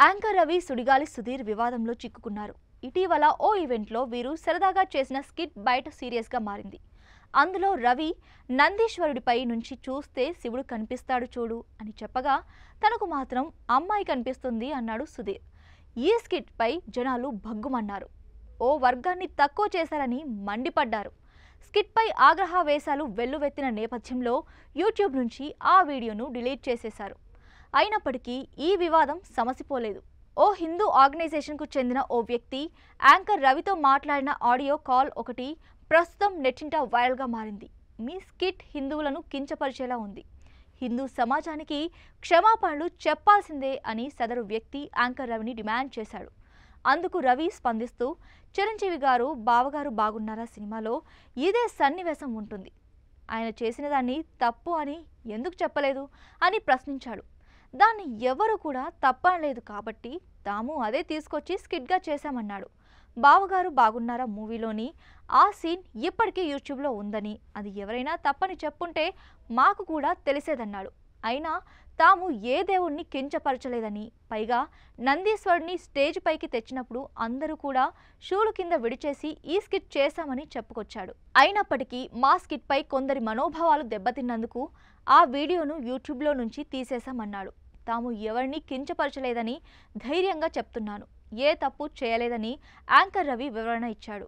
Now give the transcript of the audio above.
Anchor Ravi Sudigali Sudheer వివాదంలో చిక్కుకున్నారు. ఇటీవల ఓ ఈవెంట్లో వీరు సరదాగా చేసిన స్కిట్ బయట సీరియస్గా మారింది. అందులో రవి నందీశ్వరుడిపై నుంచి చూస్తే శివుడు కనిపిస్తాడు చూడు అని చెప్పగా తనకు మాత్రం అమ్మాయి కనిపిస్తుంది అన్నాడు సుధీర్. ఈ స్కిట్ పై జనాలు భగ్గుమన్నారు. ఓ వర్గాన్ని తక్కువ చేశారని మండిపడ్డారు. స్కిట్ పై ఆగ్రహావేశాలు వెల్లువెత్తిన నేపథ్యంలో యూట్యూబ్ నుంచి ఆ వీడియోను డిలీట్ చేసేశారు. అయినప్పటికీ ఈ వివాదం సమసిపోలేదు. ఓ హిందూ ఆర్గనైజేషన్కు చెందిన ఓ వ్యక్తి యాంకర్ రవితో మాట్లాడిన ఆడియో కాల్ ఒకటి ప్రస్తుతం నెట్టింట వైరల్గా మారింది. మీ స్కిట్ హిందువులను కించపరిచేలా ఉంది, హిందూ సమాజానికి క్షమాపణలు చెప్పాల్సిందే అని సదరు వ్యక్తి యాంకర్ రవిని డిమాండ్ చేశాడు. అందుకు రవి స్పందిస్తూ, చిరంజీవి గారు బావగారు బాగున్నారా సినిమాలో ఇదే సన్నివేశం ఉంటుంది, ఆయన చేసిన దాన్ని తప్పు అని ఎందుకు చెప్పలేదు అని ప్రశ్నించాడు. దాన్ని ఎవరు కూడా తప్పనలేదు కాబట్టి తాము అదే తీసుకొచ్చి స్కిట్గా చేశామన్నాడు. బావగారు బాగున్నారా మూవీలోని ఆ సీన్ ఇప్పటికీ యూట్యూబ్లో ఉందని, అది ఎవరైనా తప్పని చెప్పుంటే మాకు కూడా తెలిసేదన్నాడు. అయినా తాము ఏ దేవుణ్ణి కించపరచలేదని, పైగా నందీశ్వరుడిని స్టేజ్ పైకి తెచ్చినప్పుడు అందరూ కూడా షూలు కింద విడిచేసి ఈ స్కిట్ చేశామని చెప్పుకొచ్చాడు. అయినప్పటికీ మా స్కిట్ పై కొందరి మనోభావాలు దెబ్బతిన్నందుకు ఆ వీడియోను యూట్యూబ్లో నుంచి తీసేశామన్నాడు. తాము ఎవరిని కించపరచలేదని ధైర్యంగా చెప్తున్నాను, ఏ తప్పు చేయలేదని యాంకర్ రవి వివరణ ఇచ్చాడు.